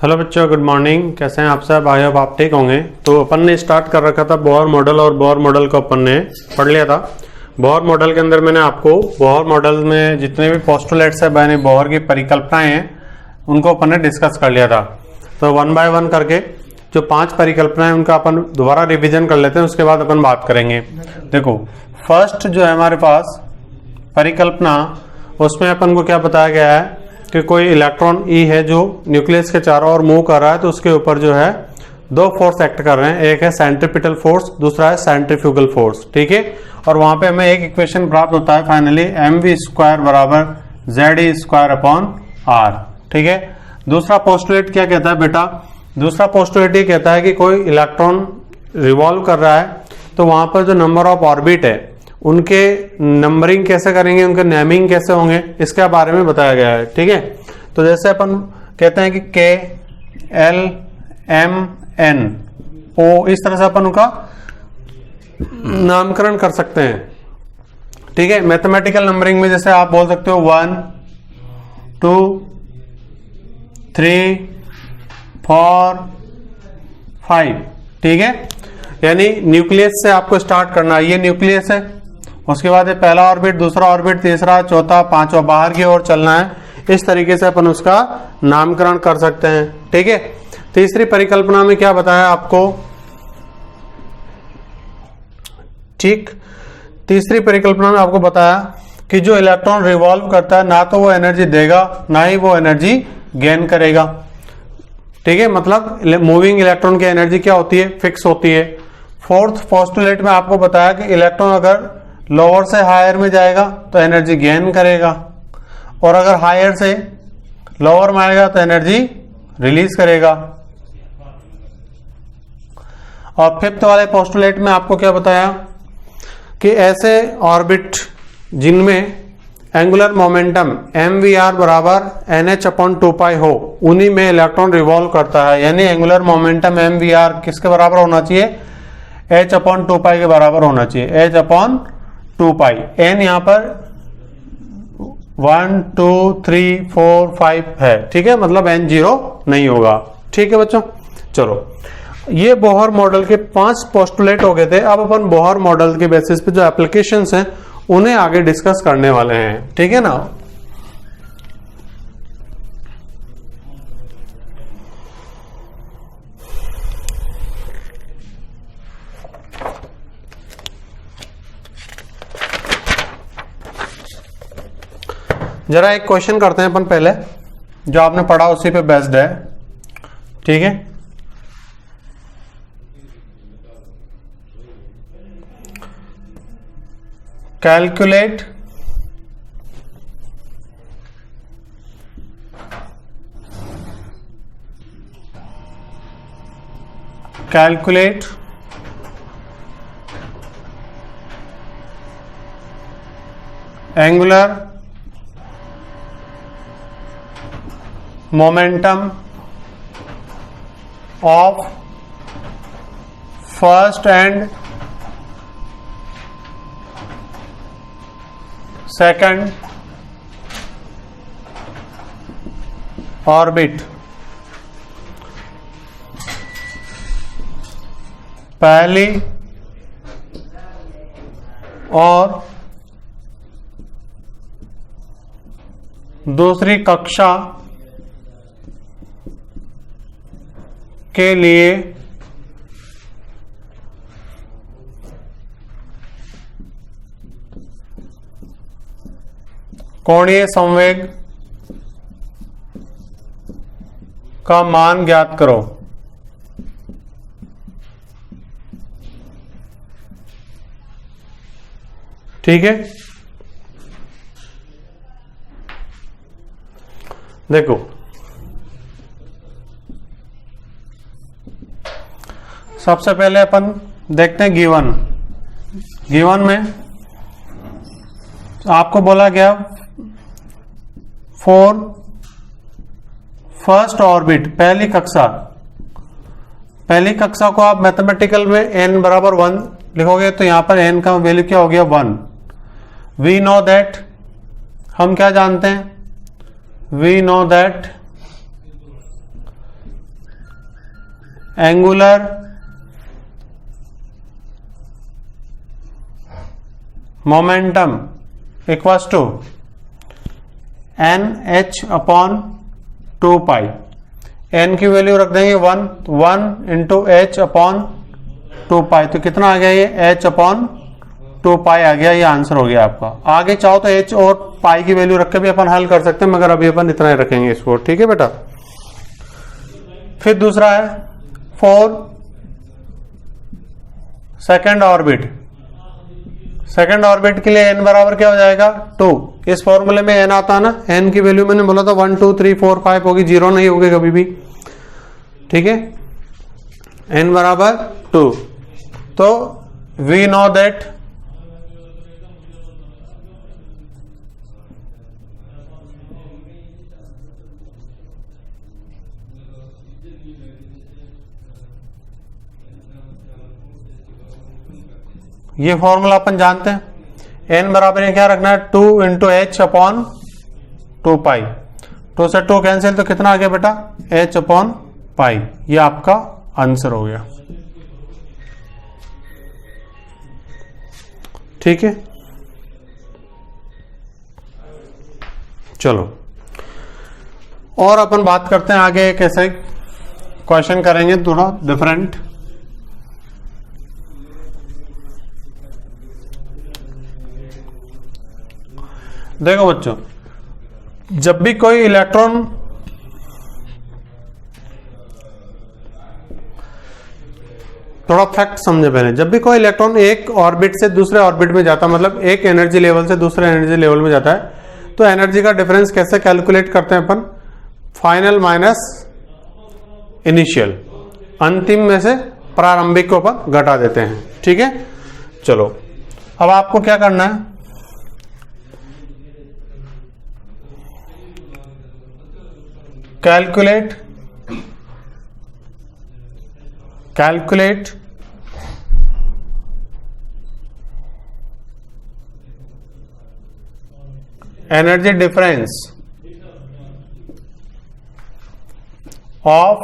Hello बच्चों, good morning. कैसे हैं आप सब? आई होप आप ठीक होंगे। तो अपन ने स्टार्ट कर रखा था बोहर मॉडल, और बोहर मॉडल को अपन ने पढ़ लिया था। बोहर मॉडल के अंदर मैंने आपको बोहर मॉडल में जितने भी पोस्टुलेट्स है, यानी बोहर की परिकल्पनाएं हैं, उनको अपन ने डिस्कस कर लिया था। तो वन बाय वन करके जो 5 परिकल्पनाएं उनका अपन दोबारा रिविजन कर लेते हैं, उसके बाद अपन बात करेंगे। देखो, फर्स्ट जो है हमारे पास परिकल्पना, उसमें अपन को क्या बताया गया है कि कोई इलेक्ट्रॉन ई है जो न्यूक्लियस के चारों ओर मूव कर रहा है, तो उसके ऊपर जो है 2 फोर्स एक्ट कर रहे हैं। एक है सेंट्रीपिटल फोर्स, दूसरा है सेंट्रीफ्यूगल फोर्स। ठीक है, और वहां पे हमें एक इक्वेशन प्राप्त होता है फाइनली, mv² बराबर ZE²/R। ठीक है, दूसरा पोस्टुलेट क्या कहता है बेटा? दूसरा पोस्टुलेट ये कहता है कि कोई इलेक्ट्रॉन रिवॉल्व कर रहा है, तो वहां पर जो नंबर ऑफ ऑर्बिट है उनके नंबरिंग कैसे करेंगे, उनके नेमिंग कैसे होंगे, इसके बारे में बताया गया है। ठीक है, तो जैसे अपन कहते हैं कि K, L, M, N, O, इस तरह से अपन उनका नामकरण कर सकते हैं। ठीक है, मैथमेटिकल नंबरिंग में जैसे आप बोल सकते हो 1, 2, 3, 4, 5। ठीक है, यानी न्यूक्लियस से आपको स्टार्ट करना है। ये न्यूक्लियस है, उसके बाद ये पहला ऑर्बिट, दूसरा ऑर्बिट, तीसरा, चौथा, पांचवा, बाहर की ओर चलना है। इस तरीके से अपन उसका नामकरण कर सकते हैं। ठीक है, तीसरी परिकल्पना में क्या बताया आपको? ठीक, तीसरी परिकल्पना में आपको बताया कि जो इलेक्ट्रॉन रिवॉल्व करता है, ना तो वो एनर्जी देगा, ना ही वो एनर्जी गेन करेगा। ठीक है, मतलब मूविंग इलेक्ट्रॉन की एनर्जी क्या होती है? फिक्स होती है। फोर्थ पोस्टुलेट में आपको बताया कि इलेक्ट्रॉन अगर लोअर से हायर में जाएगा तो एनर्जी गेन करेगा, और अगर हायर से लोअर में आएगा तो एनर्जी रिलीज करेगा। और फिफ्थ वाले पोस्टुलेट में आपको क्या बताया कि ऐसे ऑर्बिट जिनमें एंगुलर मोमेंटम mvr बराबर nh/2π हो, उन्हीं में इलेक्ट्रॉन रिवॉल्व करता है। यानी एंगुलर मोमेंटम mvr किसके बराबर होना चाहिए? h/2π के बराबर होना चाहिए। h/2π, n यहाँ पर 1, 2, 3, 4, 5 है। ठीक है, मतलब n 0 नहीं होगा। ठीक है बच्चों, चलो, ये बोहर मॉडल के 5 पोस्टुलेट हो गए थे। अब अपन बोहर मॉडल के बेसिस पे जो एप्लीकेशंस हैं उन्हें आगे डिस्कस करने वाले हैं। ठीक है ना। जरा एक क्वेश्चन करते हैं अपन पहले, जो आपने पढ़ा उसी पे बेस्ड है। ठीक है, calculate angular momentum of first and second orbit. पहली और दूसरी कक्षा के लिए कोणीय संवेग का मान ज्ञात करो। ठीक है, देखो, सबसे पहले अपन देखते हैं गिवन में आपको बोला गया फॉर फर्स्ट ऑर्बिट, पहली कक्षा को आप मैथमेटिकल में n बराबर 1 लिखोगे तो यहां पर n का वैल्यू क्या हो गया 1। वी नो दैट, हम क्या जानते हैं, we know that angular momentum equals to NH upon 2 pi. n की वैल्यू रख देंगे 1 इंटू H अपॉन 2 पाई, तो कितना आ गया ये H अपॉन 2 पाई आ गया, ये आंसर हो गया आपका। आगे चाहो तो H और पाई की वैल्यू रख के भी अपन हल कर सकते हैं, मगर अभी अपन इतना ही रखेंगे इसको, ठीक है बेटा। फिर दूसरा है 4 सेकेंड ऑर्बिट। सेकेंड ऑर्बिट के लिए n बराबर क्या हो जाएगा 2। इस फॉर्मूले में n आता है ना, n की वैल्यू मैंने बोला था 1 2 3 4 5 होगी, 0 नहीं होगी कभी भी, ठीक है। n बराबर 2, तो वी नो दैट ये फॉर्मूला अपन जानते हैं। n बराबर क्या रखना है 2 इंटू एच अपॉन 2 पाई। 2 से 2 कैंसिल, तो कितना आ गया बेटा h अपॉन पाई। ये आपका आंसर हो गया, ठीक है। चलो और अपन बात करते हैं आगे कैसे क्वेश्चन करेंगे, थोड़ा डिफरेंट। देखो बच्चों, जब भी कोई इलेक्ट्रॉन थोड़ा फैक्ट समझे पहले, जब भी कोई इलेक्ट्रॉन एक ऑर्बिट से दूसरे ऑर्बिट में जाता है, मतलब एक एनर्जी लेवल से दूसरे एनर्जी लेवल में जाता है, तो एनर्जी का डिफरेंस कैसे कैलकुलेट करते हैं अपन, फाइनल माइनस इनिशियल, अंतिम में से प्रारंभिक को अपन घटा देते हैं, ठीक है। चलो अब आपको क्या करना है, calculate energy difference of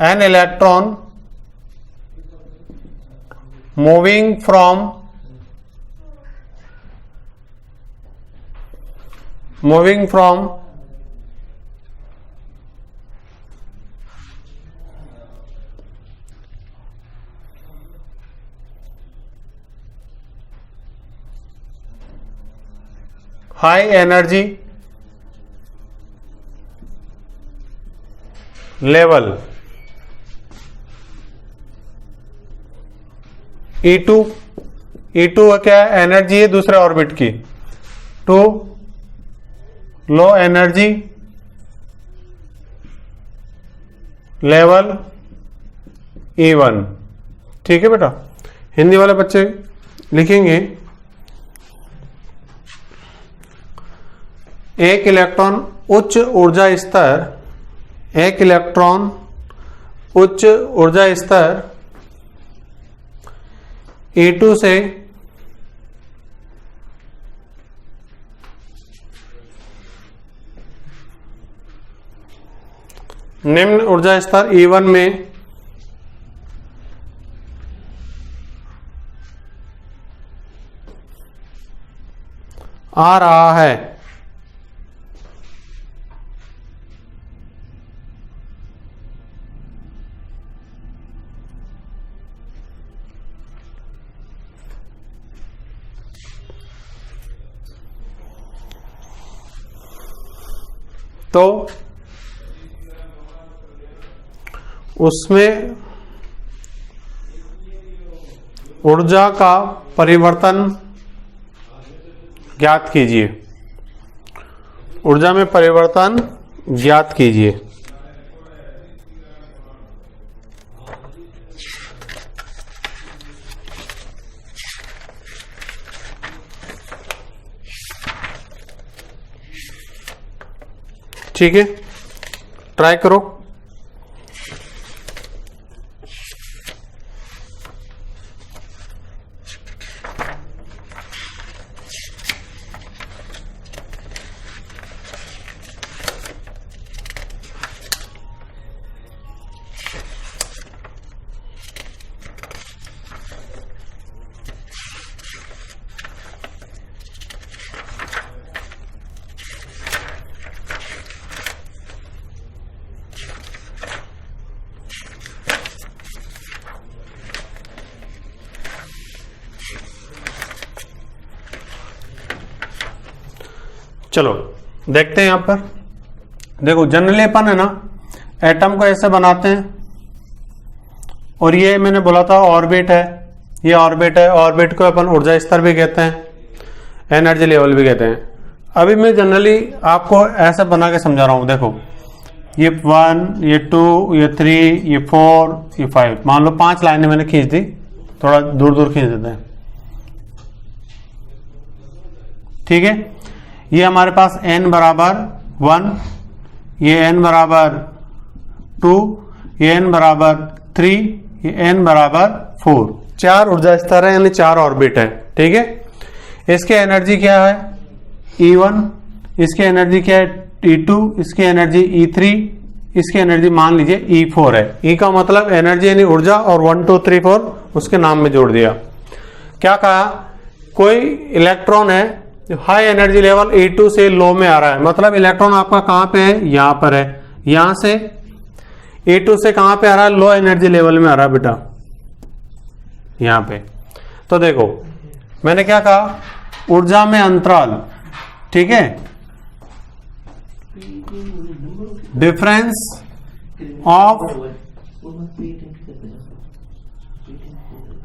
an electron moving from high energy level E2 क्या है, एनर्जी है दूसरे ऑर्बिट की, to low energy level E1, ठीक है बेटा। हिंदी वाले बच्चे लिखेंगे एक इलेक्ट्रॉन उच्च ऊर्जा स्तर E2 से निम्न ऊर्जा स्तर E1 में आ रहा है, तो उसमें ऊर्जा का परिवर्तन ज्ञात कीजिए, ऊर्जा में परिवर्तन ज्ञात कीजिए। ठीक है, ट्राई करो। चलो देखते हैं यहां पर। देखो जनरली अपन है ना एटम को ऐसे बनाते हैं, और ये मैंने बोला था ऑर्बिट है, ये ऑर्बिट है। ऑर्बिट को अपन ऊर्जा स्तर भी कहते हैं, एनर्जी लेवल भी कहते हैं। अभी मैं जनरली आपको ऐसे बना के समझा रहा हूं। देखो ये 1, ये 2, ये 3, ये 4, ये 5, मान लो 5 लाइनें मैंने खींच दी, थोड़ा दूर दूर खींच देते हैं, ठीक है। ये हमारे पास n बराबर 1, ये n बराबर 2, ये n बराबर 3, ये n बराबर 4, 4 ऊर्जा स्तर है, यानी 4 ऑर्बिट है, ठीक है। इसकी एनर्जी क्या है E1, इसकी एनर्जी क्या है E2, इसकी एनर्जी E3, इसकी एनर्जी मान लीजिए E4 है। E का मतलब एनर्जी यानी ऊर्जा, और 1 2 3 4 उसके नाम में जोड़ दिया। क्या कहा, कोई इलेक्ट्रॉन है हाई एनर्जी लेवल E2 से लो में आ रहा है, मतलब इलेक्ट्रॉन आपका कहां पे है, यहां पर है। यहां से E2 से कहां पे आ रहा है, लो एनर्जी लेवल में आ रहा है बेटा, यहां पे। तो देखो मैंने क्या कहा, ऊर्जा में अंतराल, ठीक है, डिफरेंस ऑफ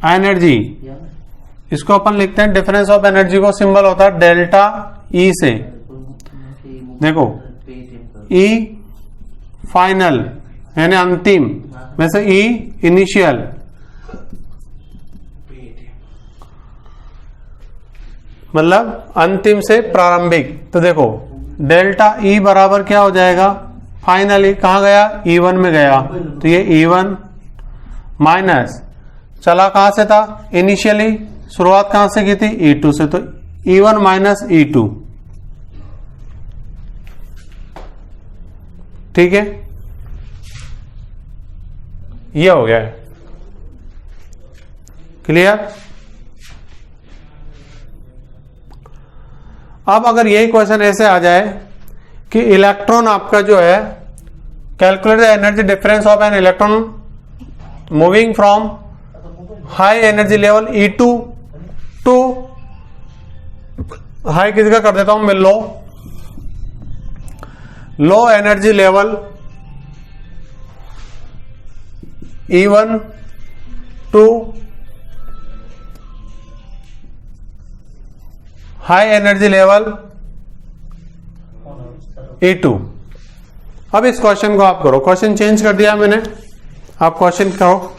एनर्जी, इसको अपन लिखते हैं डिफरेंस ऑफ एनर्जी को सिंबल होता है डेल्टा ई से। देखो ई फाइनल यानी अंतिम में से ई इनिशियल, मतलब अंतिम से प्रारंभिक। तो देखो डेल्टा ई बराबर क्या हो जाएगा, फाइनली कहां गया, E1 में गया, तो ये E1 माइनस चला कहां से था, इनिशियली शुरुआत कहां से की थी, E2 से, तो E1 माइनस E2, ठीक है। ये हो गया है, क्लियर। अब अगर यही क्वेश्चन ऐसे आ जाए कि इलेक्ट्रॉन आपका जो है, calculate the energy difference of an electron moving from high energy level E2 to high, किसी का कर देता हूं मैं, low energy level E1 to high energy level E2। अब इस क्वेश्चन को आप करो, क्वेश्चन चेंज कर दिया मैंने, आप क्वेश्चन करो।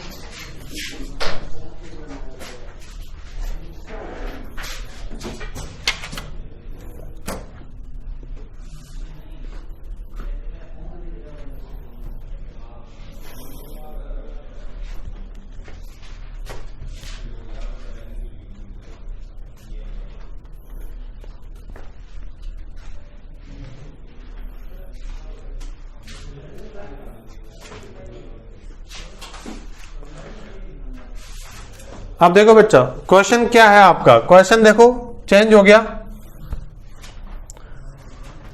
अब देखो बच्चा क्वेश्चन क्या है आपका, क्वेश्चन देखो चेंज हो गया।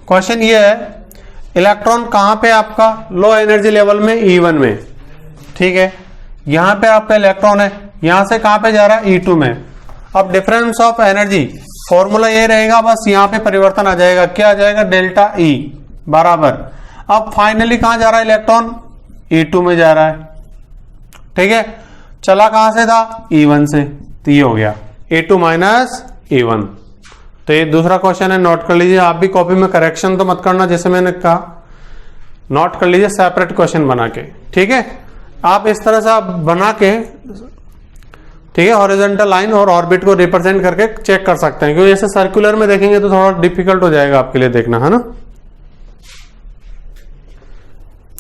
क्वेश्चन ये है, इलेक्ट्रॉन कहां पे आपका, लो एनर्जी लेवल में E1 में, ठीक है। यहां पे आपका इलेक्ट्रॉन है, यहां से कहां पे जा रहा है, E2 में। अब डिफरेंस ऑफ एनर्जी फॉर्मूला ये रहेगा, बस यहां पे परिवर्तन आ जाएगा, क्या आ जाएगा, डेल्टा E बराबर। अब फाइनली कहां जा रहा है इलेक्ट्रॉन, E2 में जा रहा है, ठीक है। चला कहां से था, E1 से, तो ये हो गया E2 माइनस E1। तो ये दूसरा क्वेश्चन है, नोट कर लीजिए। आप भी कॉपी में करेक्शन तो मत करना, जैसे मैंने कहा, नोट कर लीजिए सेपरेट क्वेश्चन बना के, ठीक है। आप इस तरह से आप बना के, ठीक है, हॉरिजॉन्टल लाइन और ऑर्बिट को रिप्रेजेंट करके चेक कर सकते हैं, क्योंकि ऐसे सर्कुलर में देखेंगे तो थोड़ा डिफिकल्ट हो जाएगा आपके लिए देखना, है ना।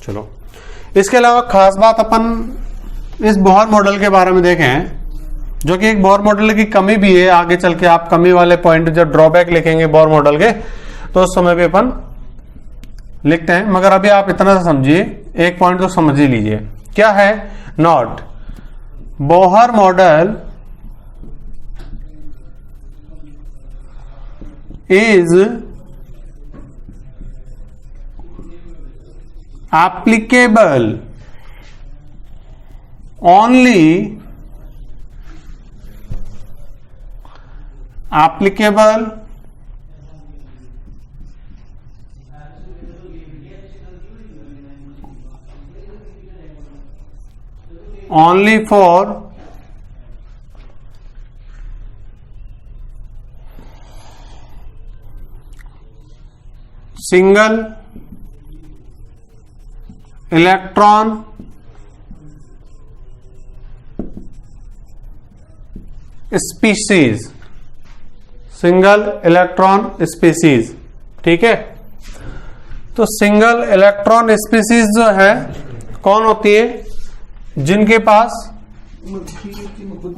चलो, इसके अलावा खास बात अपन इस बोहर मॉडल के बारे में देखे हैं, जो कि एक बोहर मॉडल की कमी भी है। आगे चल के आप कमी वाले पॉइंट जब ड्रॉबैक लिखेंगे बोहर मॉडल के, तो उस समय भी अपन लिखते हैं, मगर अभी आप इतना सा समझिए, एक पॉइंट तो समझ ही लीजिए, क्या है, not Bohr model is applicable only only for single electron species, single electron species. ठीक है, तो सिंगल इलेक्ट्रॉन स्पीसीज जो है कौन होती है? जिनके पास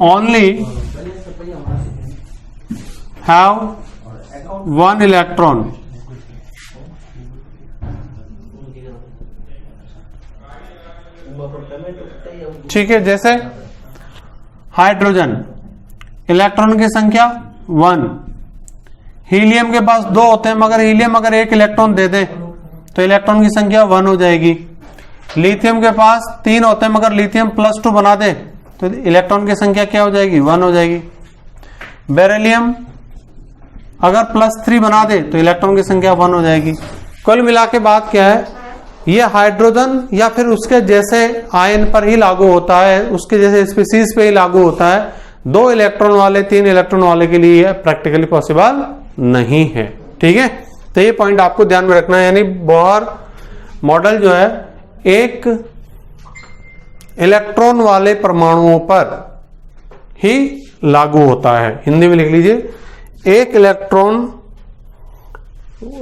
ओनली हैव वन इलेक्ट्रॉन। ठीक है, जैसे हाइड्रोजन इलेक्ट्रॉन की संख्या 1, हीलियम के पास 2 होते हैं, मगर हीलियम अगर 1 इलेक्ट्रॉन दे दे तो इलेक्ट्रॉन की संख्या 1 हो जाएगी। लिथियम के पास 3 होते हैं, मगर लिथियम +2 बना दे तो इलेक्ट्रॉन की संख्या क्या हो जाएगी? 1 हो जाएगी। बेरिलियम अगर +3 बना दे तो इलेक्ट्रॉन की संख्या 1 हो जाएगी। कुल मिला के बात क्या है, ये हाइड्रोजन या फिर उसके जैसे आयन पर ही लागू होता है, उसके जैसे स्पीसीज पे ही लागू होता है। 2 इलेक्ट्रॉन वाले 3 इलेक्ट्रॉन वाले के लिए प्रैक्टिकली पॉसिबल नहीं है। ठीक है, तो ये पॉइंट आपको ध्यान में रखना है। यानी बोहर मॉडल जो है एक इलेक्ट्रॉन वाले परमाणुओं पर ही लागू होता है। हिंदी में लिख लीजिए, एक इलेक्ट्रॉन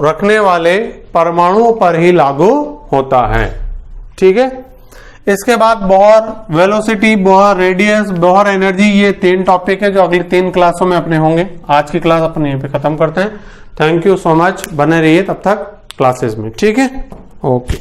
रखने वाले परमाणुओं पर ही लागू होता है। ठीक है, इसके बाद Bohr velocity, Bohr radius, Bohr energy, ये 3 टॉपिक है जो अगली 3 क्लासों में अपने होंगे। आज की क्लास अपन यहीं पे खत्म करते हैं। थैंक यू सो मच, बने रहिए तब तक क्लासेस में। ठीक है, ओके।